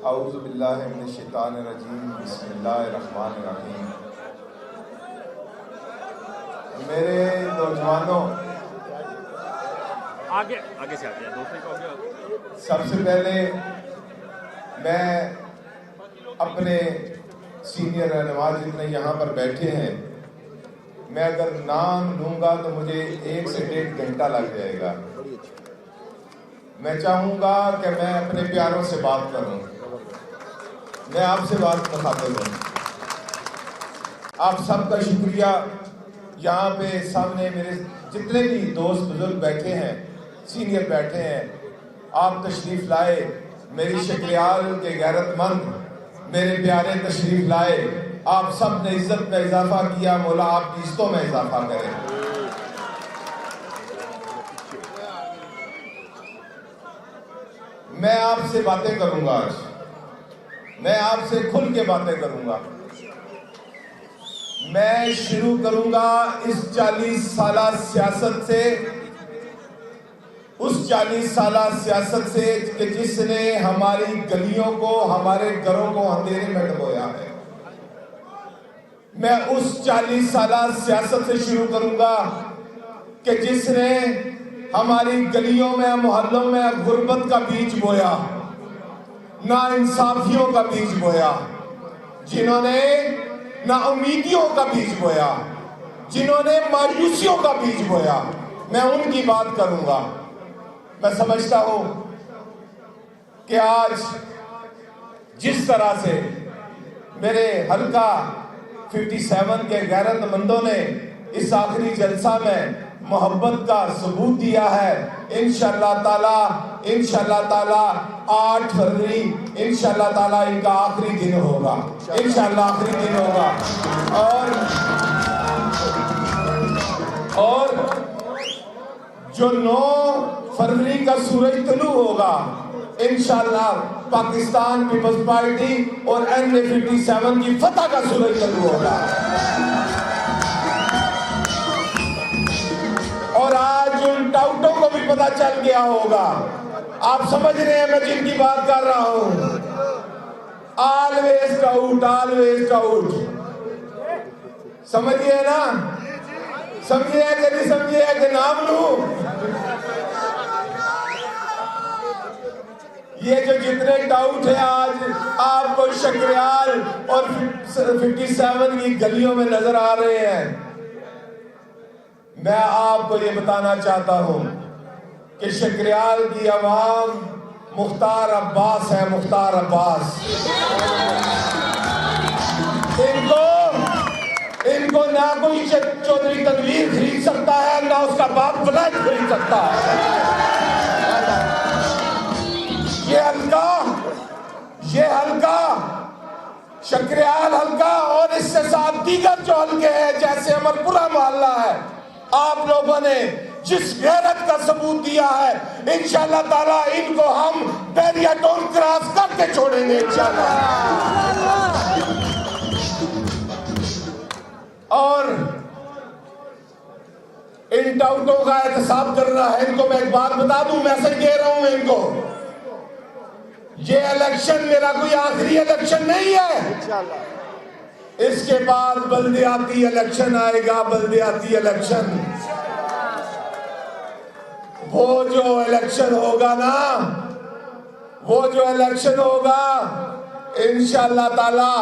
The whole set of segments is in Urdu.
اعوذ باللہ من الشیطان الرجیم، بسم اللہ الرحمن الرحیم۔ میرے نوجوانوں، آگے سے آتے ہیں دوسرے کو آگے۔ سب سے پہلے میں اپنے سینئر رہنما جتنے یہاں پر بیٹھے ہیں، میں اگر نام لوں گا تو مجھے 1 سے 1.5 گھنٹہ لگ جائے گا۔ میں چاہوں گا کہ میں اپنے پیاروں سے بات کروں، میں آپ سے بات مخاطب ہوں۔ آپ سب کا شکریہ، یہاں پہ سامنے میرے جتنے بھی دوست بزرگ بیٹھے ہیں، سینئر بیٹھے ہیں، آپ تشریف لائے، میری شکریال کے غیرت مند میرے پیارے تشریف لائے، آپ سب نے عزت میں اضافہ کیا، مولا آپ کی عزتوں میں اضافہ کریں۔ میں آپ سے باتیں کروں گا، آج میں آپ سے کھل کے باتیں کروں گا۔ میں شروع کروں گا اس 40 سالہ سیاست سے، اس 40 سالہ سیاست سے کہ جس نے ہماری گلیوں کو، ہمارے گھروں کو اندھیرے میں ڈبویا ہے۔ میں اس 40 سالہ سیاست سے شروع کروں گا کہ جس نے ہماری گلیوں میں، محلوں میں غربت کا بیج بویا، ناانصافیوں کا بیج بویا، جنہوں نے ناامیدیوں کا بیج بویا، جنہوں نے مایوسیوں کا بیج بویا، میں ان کی بات کروں گا۔ میں سمجھتا ہوں کہ آج جس طرح سے میرے حلقہ 57 کے غیرت مندوں نے اس آخری جلسہ میں محبت کا ثبوت دیا ہے، انشاءاللہ تعالی 8 فروری انشاءاللہ تعالی ان کا آخری دن ہوگا، انشاءاللہ آخری دن ہوگا۔ اور جو 9 فروری کا سورج طلوع ہوگا، انشاءاللہ پاکستان پیپلز پارٹی اور NA 57 کی فتح کا سورج طلوع ہوگا۔ اور آج ان ٹاؤٹوں کو بھی پتہ چل گیا ہوگا، آپ سمجھ رہے ہیں میں جن کی بات کر رہا ہوں، آلویز ٹاؤٹ، سمجھئے نا؟ سمجھئے کہ نہیں سمجھئے کہ نام لوں؟ یہ جو جتنے ٹاؤٹ ہیں آج آپ کو شکریال اور 57 کی گلیوں میں نظر آ رہے ہیں، میں آپ کو یہ بتانا چاہتا ہوں کہ شکریال کی عوام مختار عباس ہے، مختار عباس۔ ان کو نہ کوئی چودھری تنویر خرید سکتا ہے، نہ اس کا باپ ولایت خرید سکتا ہے۔ یہ حلقہ شکریال حلقہ اور اس سے ساتھ دیگر جو حلقے ہیں جیسے عمر پورہ محلہ ہے، آپ لوگوں نے جس غیرت کا ثبوت دیا ہے، انشاءاللہ تعالیٰ ان کو ہم بیریا ٹون کراس کر کے چھوڑیں گے انشاءاللہ۔ اور ان ٹاؤٹوں کا احتساب کرنا ہے، ان کو میں ایک بات بتا دوں، میسج دے رہا ہوں ان کو، یہ الیکشن میرا کوئی آخری الیکشن نہیں ہے، اس کے بعد بلدیاتی الیکشن آئے گا، بلدیاتی الیکشن۔ وہ جو الیکشن ہوگا نا، وہ جو الیکشن ہوگا انشاءاللہ تعالی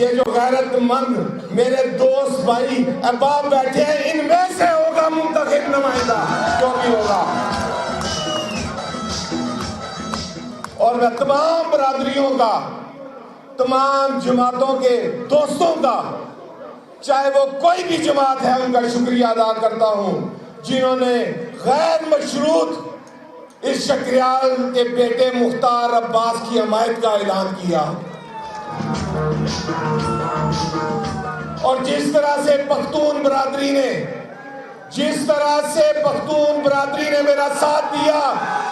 یہ جو غیرت مند میرے دوست بھائی احباب بیٹھے ہیں، ان میں سے ہوگا منتخب نمائندہ جو بھی ہوگا۔ اور میں تمام برادریوں کا، تمام جماعتوں کے دوستوں کا، چاہے وہ کوئی بھی جماعت ہے، ان کا شکریہ ادا کرتا ہوں جنہوں نے غیر مشروط اس شکریال کے بیٹے مختار عباس کی حمایت کا اعلان کیا۔ اور جس طرح سے پختون برادری نے میرا ساتھ دیا،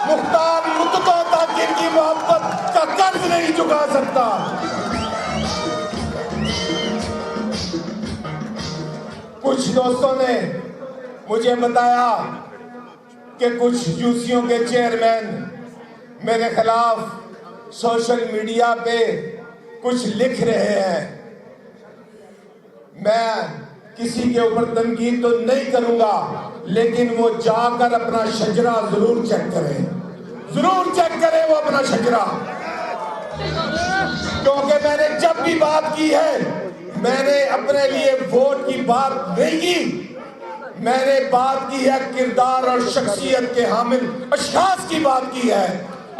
مختار مدتوں تک ان کی محبت کا قرض نہیں چکا سکتا۔ کچھ دوستوں نے مجھے بتایا کہ کچھ یوسیوں کے چیئرمین میرے خلاف سوشل میڈیا پہ کچھ لکھ رہے ہیں، میں کسی کے اوپر تنقید تو نہیں کروں گا، لیکن وہ جا کر اپنا شجرہ ضرور چیک کریں، ضرور چیک کریں وہ اپنا شجرہ، کیونکہ میں نے جب بھی بات کی ہے میں نے اپنے لیے ووٹ کی بات نہیں کی، میں نے بات کی ہے کردار اور شخصیت کے حامل اشخاص کی بات کی ہے۔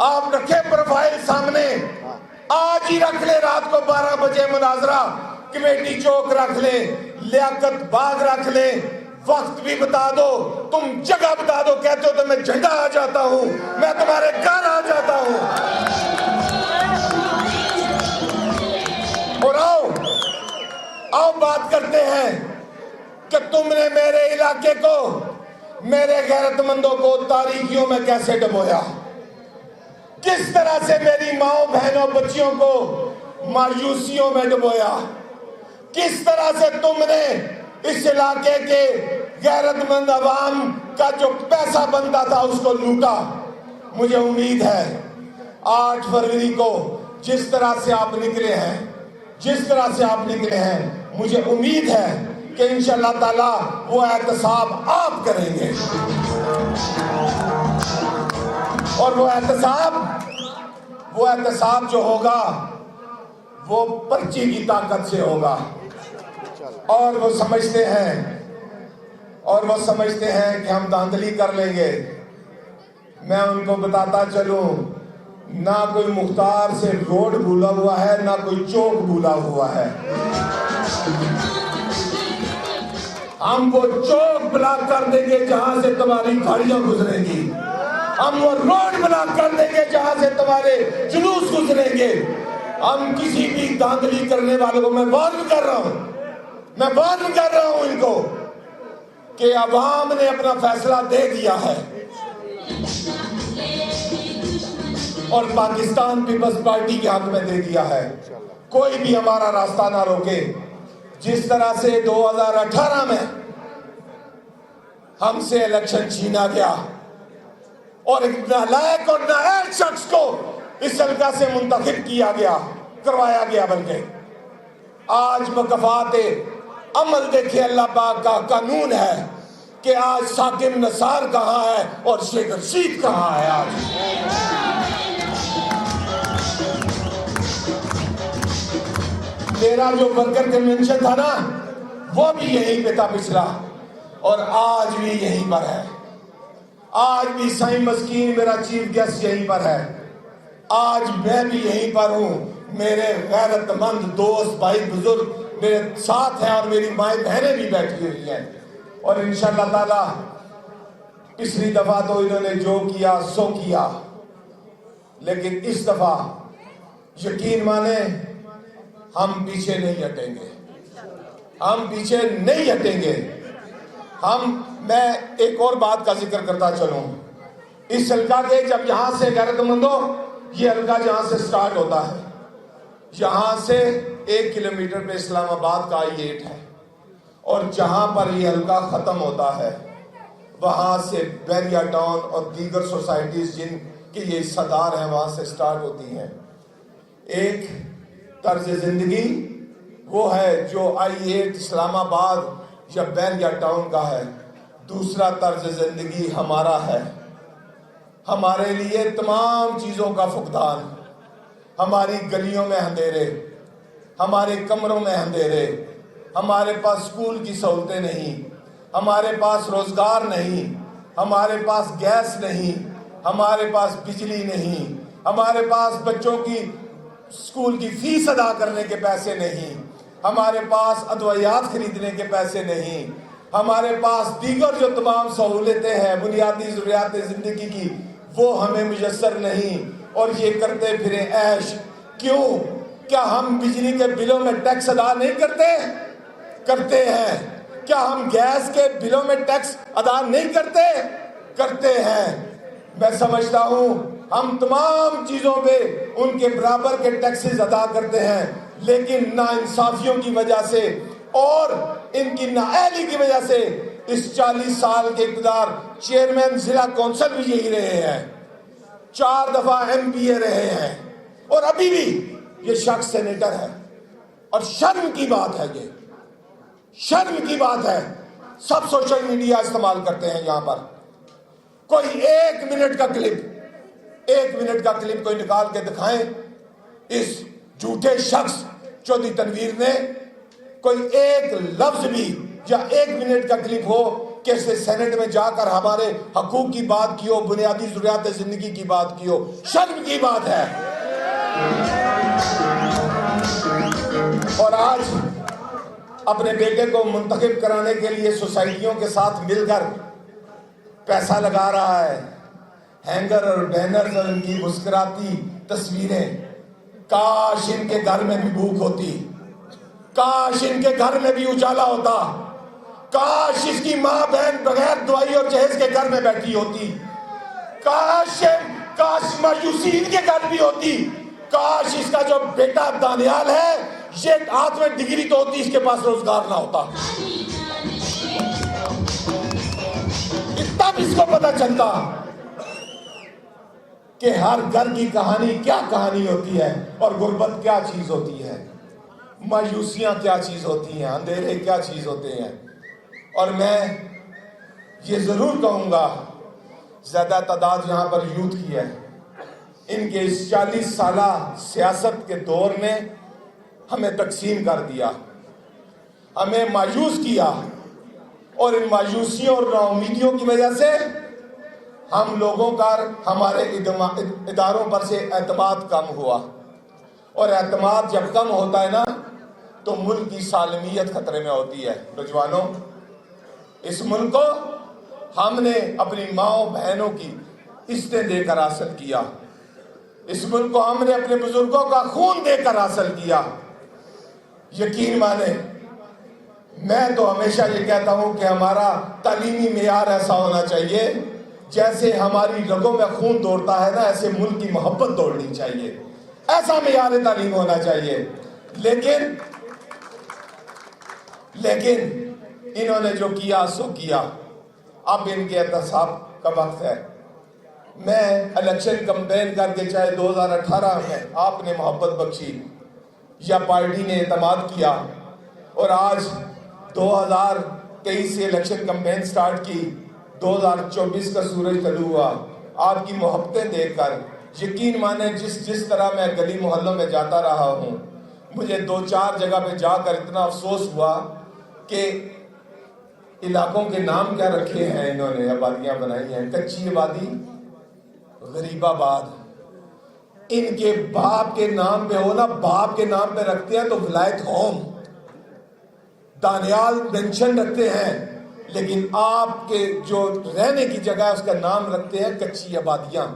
آپ رکھیں پروفائل سامنے، آج ہی رکھ لیں، رات کو 12 بجے مناظرہ، کمیٹی چوک رکھ لیں، لیاقت باغ رکھ لیں، وقت بھی بتا دو، تم جگہ بتا دو، کہتے ہو تو میں جھنڈا آ جاتا ہوں، میں تمہارے گھر آ جاتا ہوں، اور آؤ بات کرتے ہیں کہ تم نے میرے علاقے کو، میرے غیرت مندوں کو تاریکیوں میں کیسے ڈبویا، کس طرح سے میری ماؤں بہنوں بچیوں کو مایوسیوں میں ڈبویا، کس طرح سے تم نے اس علاقے کے غیرت مند عوام کا جو پیسہ بنتا تھا اس کو لوٹا۔ مجھے امید ہے 8 فروری کو جس طرح سے آپ نکلے ہیں، جس طرح سے آپ نکلے ہیں، مجھے امید ہے کہ انشاءاللہ تعالیٰ وہ احتساب آپ کریں گے، اور وہ احتساب جو ہوگا وہ پرچی کی طاقت سے ہوگا، اور وہ سمجھتے ہیں کہ ہم دھاندلی کر لیں گے۔ میں ان کو بتاتا چلوں، نہ کوئی مختار سے روڈ بھولا ہوا ہے، نہ کوئی چوک بھولا ہوا ہے، ہم وہ چوک بلاک کر دیں گے جہاں سے تمہاری گاڑیاں گزریں گی، ہم وہ روڈ بلاک کر دیں گے جہاں سے تمہارے جلوس گزریں گے۔ ہم کسی بھی دھاندلی کرنے والوں کو میں وارن کر رہا ہوں ان کو کہ عوام نے اپنا فیصلہ دے دیا ہے، اور پاکستان پیپلز پارٹی کے حق میں دے دیا ہے، کوئی بھی ہمارا راستہ نہ روکے۔ جس طرح سے 2018 میں ہم سے الیکشن چھینا گیا اور ایک نالائق اور نااہل شخص کو اس حلقہ سے منتخب کروایا گیا، بلکہ آج مکافات عمل دیکھیں، اللہ پاک کا قانون ہے کہ آج ثاقب نثار کہاں ہے اور شیخ رشید کہاں ہے۔ آج میرا جو ورکر کنونشن تھا نا، وہ بھی یہیں پہ تھا پچھلا، اور آج بھی یہیں پر ہے، آج بھی سائیں مسکین میرا چیف گیسٹ یہیں پر ہے، آج میں بھی یہیں پر ہوں، میرے غیرت مند دوست بھائی بزرگ میرے ساتھ ہیں، اور میری مائیں بہنیں بھی بیٹھی ہوئی ہیں، اور انشاءاللہ تعالی پچھلی دفعہ تو انہوں نے جو کیا سو کیا، لیکن اس دفعہ یقین مانیں ہم پیچھے نہیں ہٹیں گے، ہم پیچھے نہیں ہٹیں گے۔ میں ایک اور بات کا ذکر کرتا چلوں، اس حلقہ کے جب یہاں سے غیرت مندوں، یہ حلقہ جہاں سے سٹارٹ ہوتا ہے، یہاں سے 1 کلومیٹر پہ اسلام آباد کا I-8 ہے، اور جہاں پر یہ حلقہ ختم ہوتا ہے وہاں سے بیریا ٹاؤن اور دیگر سوسائٹیز جن کے یہ حصہ دار ہیں وہاں سے سٹارٹ ہوتی ہیں۔ ایک طرز زندگی وہ ہے جو I-8 اسلام آباد یا بیریا ٹاؤن کا ہے، دوسرا طرز زندگی ہمارا ہے، ہمارے لیے تمام چیزوں کا فقدان، ہماری گلیوں میں اندھیرے، ہمارے کمروں میں اندھیرے، ہمارے پاس اسکول کی سہولتیں نہیں، ہمارے پاس روزگار نہیں، ہمارے پاس گیس نہیں، ہمارے پاس بجلی نہیں، ہمارے پاس بچوں کی اسکول کی فیس ادا کرنے کے پیسے نہیں، ہمارے پاس ادویات خریدنے کے پیسے نہیں، ہمارے پاس دیگر جو تمام سہولتیں ہیں بنیادی ضروریات زندگی کی وہ ہمیں میسر نہیں، اور یہ کرتے پھریں عیش۔ کیوں؟ کیا ہم بجلی کے بلوں میں ٹیکس ادا نہیں کرتے ہیں؟ کیا ہم گیس کے بلوں میں ٹیکس ادا نہیں کرتے ہیں؟ میں سمجھتا ہوں ہم تمام چیزوں پہ ان کے برابر کے ٹیکسز ادا کرتے ہیں، لیکن ناانصافیوں کی وجہ سے اور ان کی نااہلی کی وجہ سے اس 40 سال کے اقتدار چیئرمین ضلع کونسل بھی یہی رہے ہیں، 4 دفعہ MP رہے ہیں، اور ابھی بھی یہ شخص سینیٹر ہے. اور شرم کی بات ہے، یہ شرم کی بات ہے. سب سوشل میڈیا استعمال کرتے ہیں یہاں پر. کوئی ایک منٹ کا کلپ کوئی نکال کے دکھائیں اس جھوٹے شخص چودھری تنویر نے. کوئی ایک لفظ بھی یا ایک منٹ کا کلپ ہو کہ اس نے سینٹ میں جا کر ہمارے حقوق کی بات کی ہو، بنیادی ضروریات زندگی کی بات کی ہو. شرم کی بات ہے. اور آج اپنے بیٹے کو منتخب کرانے کے لیے سوسائٹیوں کے ساتھ مل کر پیسہ لگا رہا ہے. ہینگر اور بینرز اور ان کی مسکراتی تصویریں. کاش ان کے گھر میں بھی بھوک ہوتی، کاش ان کے گھر میں بھی اجالا ہوتا، کاش اس کی ماں بہن بغیر دوائی اور جہیز کے گھر میں بیٹھی ہوتی، کاش مایوسی ان کے گھر بھی ہوتی، کاش اس کا جو بیٹا دانیال ہے یہ ہاتھ میں ڈگری تو ہوتی، اس کے پاس روزگار نہ ہوتا. تب اس کو پتا چلتا کہ ہر گھر کی کہانی کیا کہانی ہوتی ہے اور غربت کیا چیز ہوتی ہے، مایوسیاں کیا چیز ہوتی ہیں، اندھیرے کیا چیز ہوتے ہیں. اور میں یہ ضرور کہوں گا، زیادہ تعداد یہاں پر یوتھ کی ہے. ان کے اس 40 سالہ سیاست کے دور نے ہمیں تقسیم کر دیا، ہمیں مایوس کیا، اور ان مایوسیوں اور نا امیدیوں کی وجہ سے ہم لوگوں کا ہمارے اداروں پر سے اعتماد کم ہوا. اور اعتماد جب کم ہوتا ہے نا تو ملک کی سالمیت خطرے میں ہوتی ہے. نوجوانوں، اس ملک کو ہم نے اپنی ماؤں بہنوں کی عزتیں دے کر حاصل کیا. اس ملک کو ہم نے اپنے بزرگوں کا خون دے کر حاصل کیا. یقین مانیں، میں تو ہمیشہ یہ کہتا ہوں کہ ہمارا تعلیمی معیار ایسا ہونا چاہیے جیسے ہماری رگوں میں خون دوڑتا ہے نا، ایسے ملک کی محبت دوڑنی چاہیے. ایسا معیار تعلیم ہونا چاہیے. لیکن انہوں نے جو کیا سو کیا. اب ان کے احتساب کا وقت ہے. میں الیکشن کمپین کر کے چاہے 2018 میں آپ نے محبت بخشی یا پارٹی نے اعتماد کیا، اور آج 2023 سے الیکشن کمپین سٹارٹ کی، 2024 کا سورج طلوع ہوا. آپ کی محبتیں دیکھ کر یقین مانیں جس طرح میں گلی محلوں میں جاتا رہا ہوں، مجھے 2-4 جگہ پہ جا کر اتنا افسوس ہوا کہ علاقوں کے نام کیا رکھے ہیں انہوں نے، آبادیاں بنائی ہیں. کچی آبادی، غریب آباد. ان کے باپ کے نام پہ ہو نا، باپ کے نام پہ رکھتے ہیں تو ولایت ہوم، دانیال مینشن رکھتے ہیں، لیکن آپ کے جو رہنے کی جگہ ہے اس کا نام رکھتے ہیں کچی آبادیاں.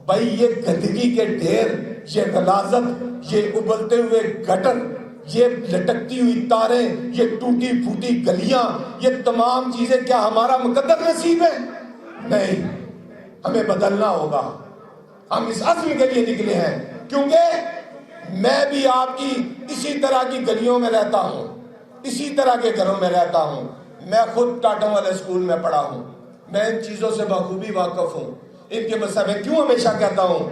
بھائی یہ گندگی کے ڈھیر، یہ غلاظت، یہ ابلتے ہوئے گٹر، یہ لٹکتی ہوئی تاریں، یہ ٹوٹی پھوٹی گلیاں، یہ تمام چیزیں کیا ہمارا مقدر نصیب ہے؟ نہیں، ہمیں بدلنا ہوگا. ہم اس عزم کے لیے نکلے ہیں، کیونکہ میں بھی آپ کی اسی طرح کی گلیوں میں رہتا ہوں، اسی طرح کے گھروں میں رہتا ہوں. میں خود ٹاٹا والے اسکول میں پڑھا ہوں، میں ان چیزوں سے بخوبی واقف ہوں. ان کے مسئلہ میں کیوں ہمیشہ کہتا ہوں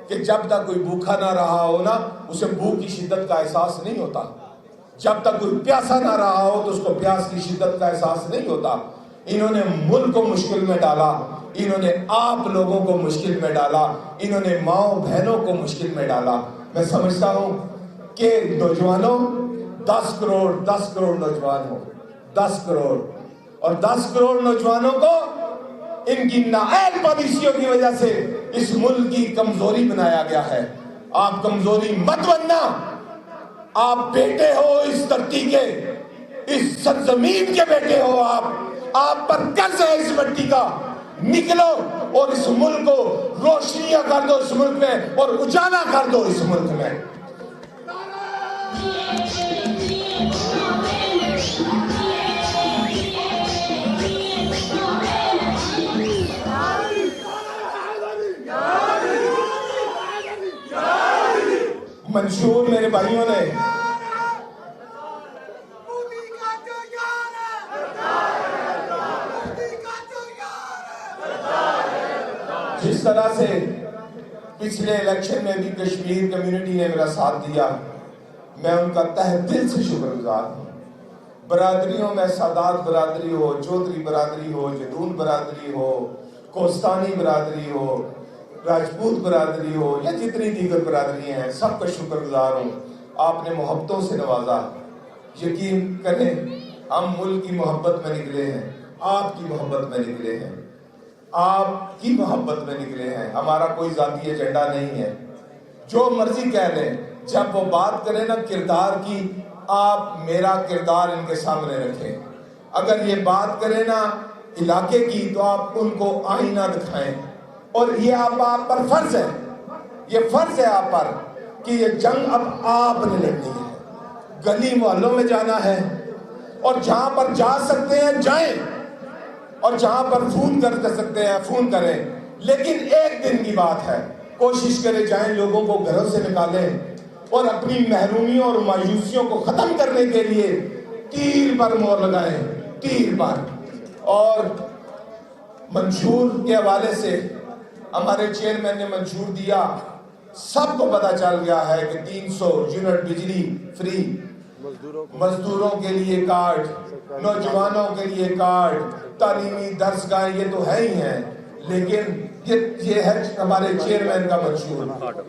کہ جب تک کوئی بھوکا نہ رہا ہو نا، اسے بھوک کی شدت کا احساس نہیں ہوتا. جب تک کوئی پیاسا نہ رہا ہو تو اس کو پیاس کی شدت کا احساس نہیں ہوتا. انہوں نے ملک کو مشکل میں ڈالا، انہوں نے آپ لوگوں کو مشکل میں ڈالا، انہوں نے ماؤں بہنوں کو مشکل میں ڈالا. میں سمجھتا ہوں کہ نوجوانوں، 10 کروڑ نوجوان ہو، 10 کروڑ، اور 10 کروڑ نوجوانوں کو ان کی نااہل پالیسیوں کی وجہ سے اس ملک کی کمزوری بنایا گیا ہے. آپ کمزوری مت بننا. آپ بیٹے ہو اس دھرتی کے، اس سرزمین کے بیٹے ہو. آپ پر قرض ہے اس مٹی کا. نکلو اور اس ملک کو روشنیاں کر دو، اس ملک میں، اور اجالا کر دو اس ملک میں. منشور میرے بھائیوں نے جس طرح سے پچھلے الیکشن میں بھی کشمیر کمیونٹی نے میرا ساتھ دیا، میں ان کا تہ دل سے شکر گزار ہوں۔ برادریوں میں سادات برادری ہو، چودھری برادری ہو، جدون برادری ہو، کوستانی برادری ہو، راجپوت برادری ہو یا جتنی دیگر برادریاں ہیں، سب کا شکر گزار ہوں۔ آپ نے محبتوں سے نوازا۔ یقین کریں ہم ملک کی محبت میں نکلے ہیں، آپ کی محبت میں نکلے ہیں، آپ کی محبت میں نکلے ہیں، ہمارا کوئی ذاتی ایجنڈا نہیں ہے۔ جو مرضی کہہ لیں، جب وہ بات کریں نا کردار کی، آپ میرا کردار ان کے سامنے رکھیں۔ اگر یہ بات کریں نا علاقے کی تو آپ ان کو آئینہ دکھائیں، اور یہ آپ پر فرض ہے، یہ فرض ہے آپ پر کہ یہ جنگ اب آپ نے لڑنی ہے۔ گلی محلوں میں جانا ہے، اور جہاں پر جا سکتے ہیں جائیں، اور جہاں پر فون کر سکتے ہیں فون کریں، لیکن ایک دن کی بات ہے، کوشش کریں جائیں، لوگوں کو گھروں سے نکالیں اور اپنی محرومیوں اور مایوسیوں کو ختم کرنے کے لیے تیر پر مور لگائیں، تیر پر۔ اور منشور کے حوالے سے ہمارے چیئرمین نے منشور دیا، سب کو پتہ چل گیا ہے کہ 300 یونٹ بجلی فری، مزدوروں کے لیے کارڈ، نوجوانوں کے لیے کارڈ، تعلیمی درسگاہیں، یہ تو ہے ہی ہیں، لیکن یہ ہے ہمارے چیئرمین کا منشور،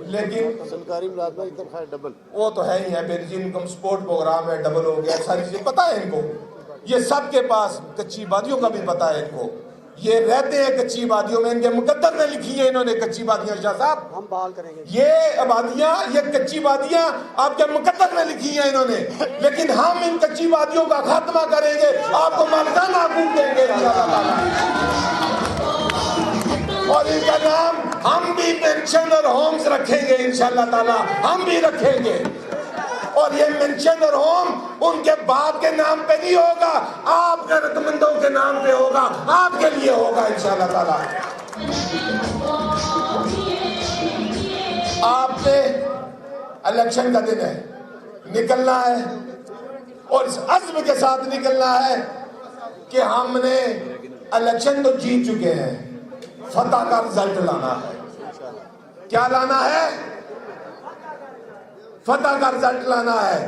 لیکن سرکاری ملازمت کی تنخواہ ڈبل، وہ تو ہے ہی ہے، بے نظیر انکم سپورٹ پروگرام ہے، ڈبل ہو گیا، ساری چیزیں پتہ ہے ان کو، یہ سب کے پاس، کچی بادیوں کا بھی پتہ ہے ان کو، یہ رہتے ہیں کچی بادیوں میں، ان کے مقدر میں لکھی ہے انہوں نے کچی بادیاں، شاہ صاحب ہم بحال کریں گے یہ آبادیاں، یہ کچی بادیاں آپ کے مقدر میں لکھی ہیں انہوں نے، لیکن ہم ان کچی بادیوں کا خاتمہ کریں گے، آپ کو مالکانہ حقوق دیں گے انشاءاللہ تعالیٰ، اور ان کا نام ہم بھی پینشن اور ہومز رکھیں گے انشاءاللہ تعالیٰ، ہم بھی رکھیں گے، اور یہ مینشن اور ہوم ان کے باپ کے نام پہ نہیں ہوگا، آپ کے رتمندوں کے نام پہ ہوگا، آپ کے لیے ہوگا انشاءاللہ تعالیٰ۔ آپ نے الیکشن کا دن ہے، نکلنا ہے، اور اس عزم کے ساتھ نکلنا ہے کہ ہم نے الیکشن تو جیت چکے ہیں، فتح کا رزلٹ لانا ہے۔ کیا لانا ہے؟ فتح کا رزلٹ لانا ہے۔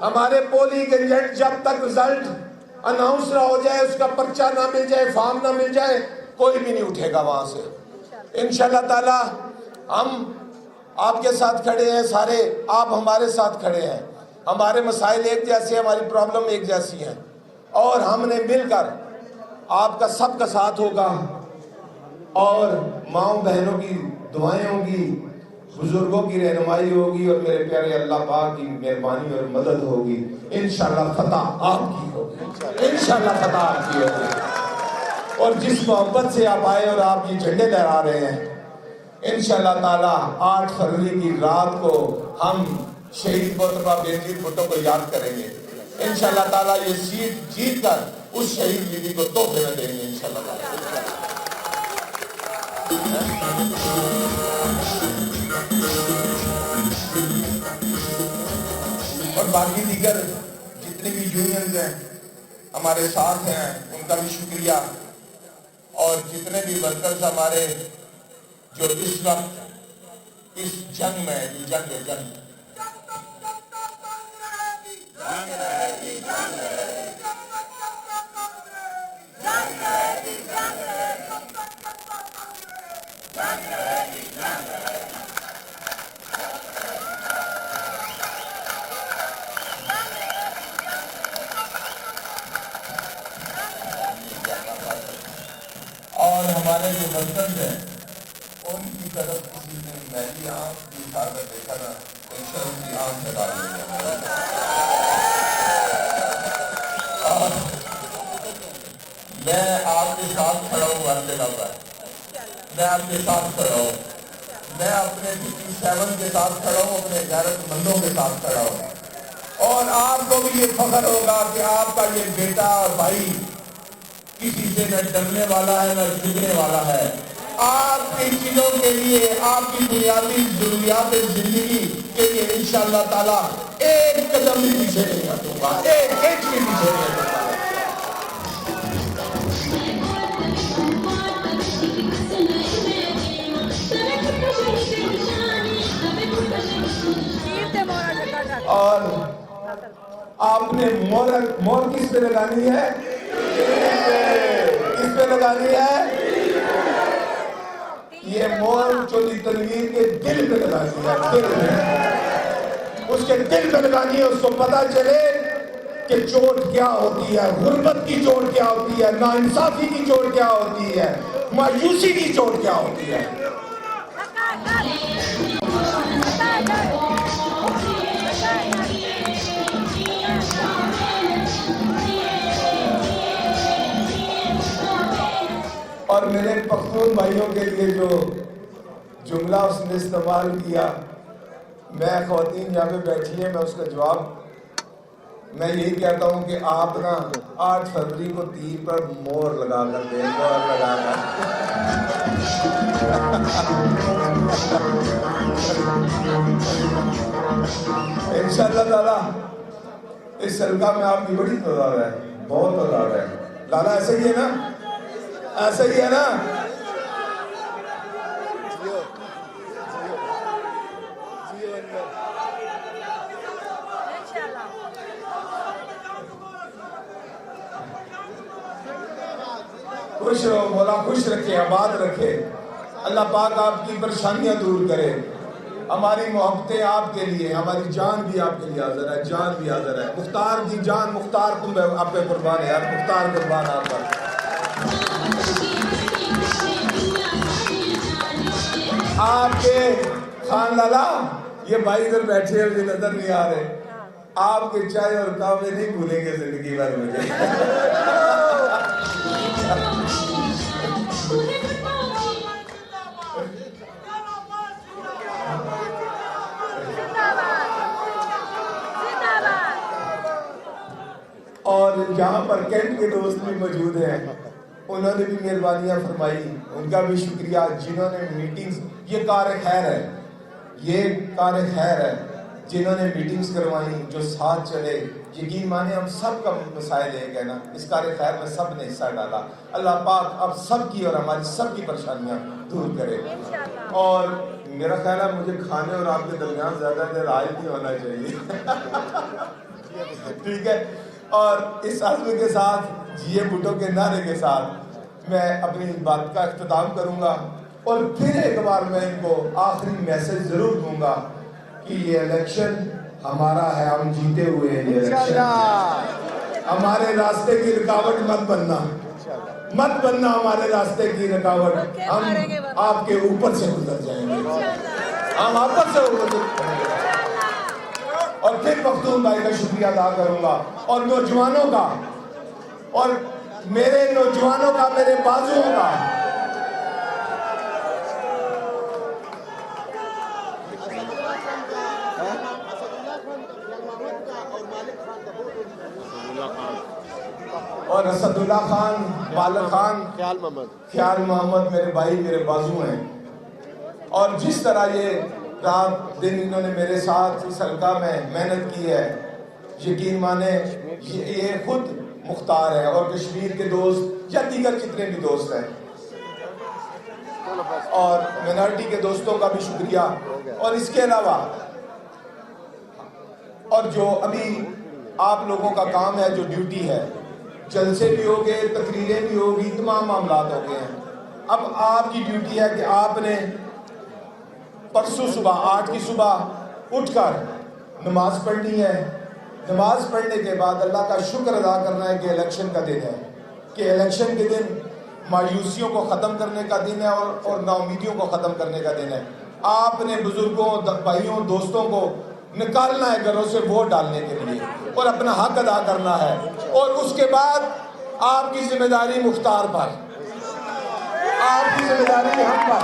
ہمارے پولنگ ایجنٹ جب تک رزلٹ اناؤنس نہ ہو جائے، اس کا پرچہ نہ مل جائے، فارم نہ مل جائے، کوئی بھی نہیں اٹھے گا وہاں سے انشاءاللہ تعالی۔ ہم آپ کے ساتھ کھڑے ہیں، سارے آپ ہمارے ساتھ کھڑے ہیں، ہمارے مسائل ایک جیسے ہیں، ہماری پرابلم ایک جیسی ہیں، اور ہم نے مل کر آپ کا سب کا ساتھ ہوگا، اور ماؤں بہنوں کی دعائیں ہوں گی، بزرگوں کی رہنمائی ہوگی، اور میرے پیارے اللہ پاک کی مہربانی اور مدد ہوگی، انشاءاللہ فتح آپ کی ہوگی، انشاءاللہ فتح آپ کی ہوگی۔ اور جس محبت سے آپ آئے اور آپ یہ جھنڈے لہرا رہے ہیں، انشاءاللہ تعالیٰ 8 فروری کی رات کو ہم شہید مرتبہ بے نظیر بھٹو کو یاد کریں گے، انشاءاللہ تعالیٰ یہ سیٹ جیت کر اس شہید بیوی کو تحفے میں دیں گے انشاءاللہ تعالیٰ۔ اور باقی دیگر جتنی بھی یونینز ہیں ہمارے ساتھ ہیں، ان کا بھی شکریہ، اور جتنے بھی ورکرز ہمارے جو اس وقت اس جنگ میں، یہ جنگ ہے، جنگ اور ہمارے جو ورکرز ہیں ان کی طرف کسی نے میری آنکھ کی اجازت دیکھا نا، ان کی آنکھ لگا دیں گے، اور میں آپ کے ساتھ کھڑا ہوں ہر جگہ پر، میں آپ کے ساتھ کھڑا ہوں، میں اپنے 57 کے ساتھ کھڑا ہوں، اپنے غیرت مندوں کے ساتھ کھڑا ہوں، اور آپ کو بھی یہ فخر ہوگا کہ آپ کا یہ بیٹا اور بھائی کسی سے نہ ڈرنے والا ہے نہ جھکنے والا ہے، آپ کی چیزوں کے لیے، آپ کی بنیادی ضروریات زندگی کے لیے انشاءاللہ تعالیٰ ایک قدم بھی پیچھے نہیں ہٹوں گا، ایک انچ بھی پیچھے نہیں ہٹوں گا۔ اور آپ نے مور کس پہ لگانی ہے؟ کس پہ لگانی ہے؟ یہ مور چولی تنویر کے دل پہ لگانی ہے، دل پہ، اس کے دل پہ لگانی ہے، اس کو پتا چلے کہ چوٹ کیا ہوتی ہے، غربت کی چوٹ کیا ہوتی ہے، ناانصافی کی چوٹ کیا ہوتی ہے، مایوسی کی چوٹ کیا ہوتی ہے۔ اور میرے پختون بھائیوں کے لیے جو جملہ اس نے استعمال کیا، میں خواتین جہاں پہ بیٹھی ہیں، میں اس کا جواب میں یہی کہتا ہوں کہ آپ نا 8 فروری کو تیر پر مور لگا کر دیں، مور لگا کر۔ انشاءاللہ تعالیٰ اس حلقہ میں آپ کی بڑی تعداد ہے، بہت تعداد ہے۔ لالا ایسا ہی ہے نا؟ ایسا ہی ہے نا؟ خوش رہو، مولا خوش رکھے، آباد رکھے، اللہ پاک آپ کی پریشانیاں دور کرے۔ ہماری محبتیں آپ کے لیے، ہماری جان بھی آپ کے لیے حاضر ہے، جان بھی حاضر ہے۔ مختار کی جان، مختار تم آپ پہ قربان ہے، مختار قربان آپ پر۔ آپ کے خان لالا، یہ بھائی ادھر بیٹھے ہوئے نظر نہیں آ رہے، آپ کے چائے اور کعوے نہیں بھولیں گے زندگی بھر مجھے۔ اور جہاں پر کینٹ کے دوست بھی موجود ہیں، انہوں نے بھی مہربانیاں فرمائی، ان کا بھی شکریہ، جنہوں نے میٹنگز، یہ کار خیر ہے، یہ کار خیر ہے، جنہوں نے میٹنگز کروائی، جو ساتھ چلے۔ یقین مانے ہم سب کا مسائل ایک ہے نا، اس کار خیر میں سب نے حصہ ڈالا۔ اللہ پاک اب سب کی اور ہماری سب کی پریشانیاں دور کرے۔ اور میرا خیال ہے مجھے کھانے اور آپ کے درمیان زیادہ دیر عائد نہیں ہونا چاہیے، ٹھیک ہے؟ اور اس عزم کے ساتھ، جیے بھٹو کے نعرے کے ساتھ میں اپنی بات کا اختتام کروں گا، اور پھر ایک بار میں ان کو آخری میسج ضرور دوں گا کہ یہ الیکشن ہمارا ہے، ہم جیتے ہوئے ہیں یہ الیکشن، ہمارے راستے کی رکاوٹ مت بننا، مت بننا ہمارے راستے کی رکاوٹ، ہم آپ کے اوپر سے گزر جائیں گے، ہم آپ سے اوپر سے۔ اور پھر پختون بھائی کا شکریہ ادا کروں گا، اور نوجوانوں کا، اور میرے نوجوانوں کا، میرے بازوؤں کا۔ اور اسد اللہ خان، مالک خان، خیال محمد میرے بھائی، میرے بازو ہیں۔ اور جس طرح یہ رات دن انہوں نے میرے ساتھ اس حلقہ میں محنت کی ہے، یقین مانے یہ خود مختار ہے، اور کشمیر کے دوست یا دیگر جتنے بھی دوست ہیں، اور مینارٹی کے دوستوں کا بھی شکریہ۔ اور اس کے علاوہ اور جو ابھی آپ لوگوں کا کام ہے، جو ڈیوٹی ہے، جلسے بھی ہو گئے، تقریریں بھی ہوگی، تمام معاملات ہو گئے ہیں۔ اب آپ کی ڈیوٹی ہے کہ آپ نے پرسوں صبح 8 کی صبح اٹھ کر نماز پڑھنی ہے، نماز پڑھنے کے بعد اللہ کا شکر ادا کرنا ہے کہ الیکشن کا دن ہے، کہ الیکشن کے دن مایوسیوں کو ختم کرنے کا دن ہے، اور نا امیدیوں کو ختم کرنے کا دن ہے۔ آپ نے بزرگوں، بھائیوں، دوستوں کو نکالنا ہے گھروں سے ووٹ ڈالنے کے لیے، اور اپنا حق ادا کرنا ہے، اور اس کے بعد آپ کی ذمہ داری مختار پر، آپ کی ذمہ داری ہم پر،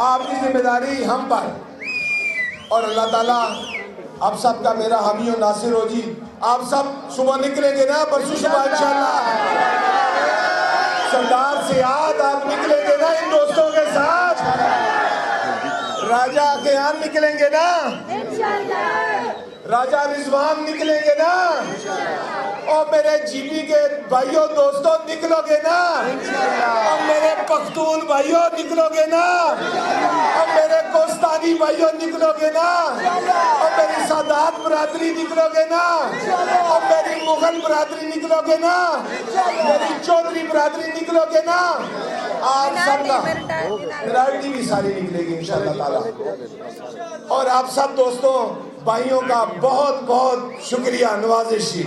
آپ کی ذمہ داری ہم پر۔ اور اللہ تعالیٰ آپ سب کا میرا حامی و ناصر ہو جی۔ آپ سب صبح نکلیں گے نا، پرسوں صبح انشاءاللہ سردار سیاد آپ نکلیں گے نا ان دوستوں کے ساتھ، راجہ کیان نکلیں گے نا، راجہ رضوان نکلیں گے نا، اور میرے جی پی کے بھائیوں دوستوں نکلو گے نا، اور میرے پختون بھائیوں نکلو گے نا، اور میرے کوستانی بھائیوں نکلو گے نا، اور میری سادات نواز برادری نکلو گے نا؟ اور میری مغل برادری نکلو گے نا؟ میری چودھری برادری نکلو گے نا؟ آپ سب کا برادری بھی ساری نکلے گی انشاءاللہ تعالی. اور آپ سب دوستوں بھائیوں کا بہت بہت شکریہ نوازش جی.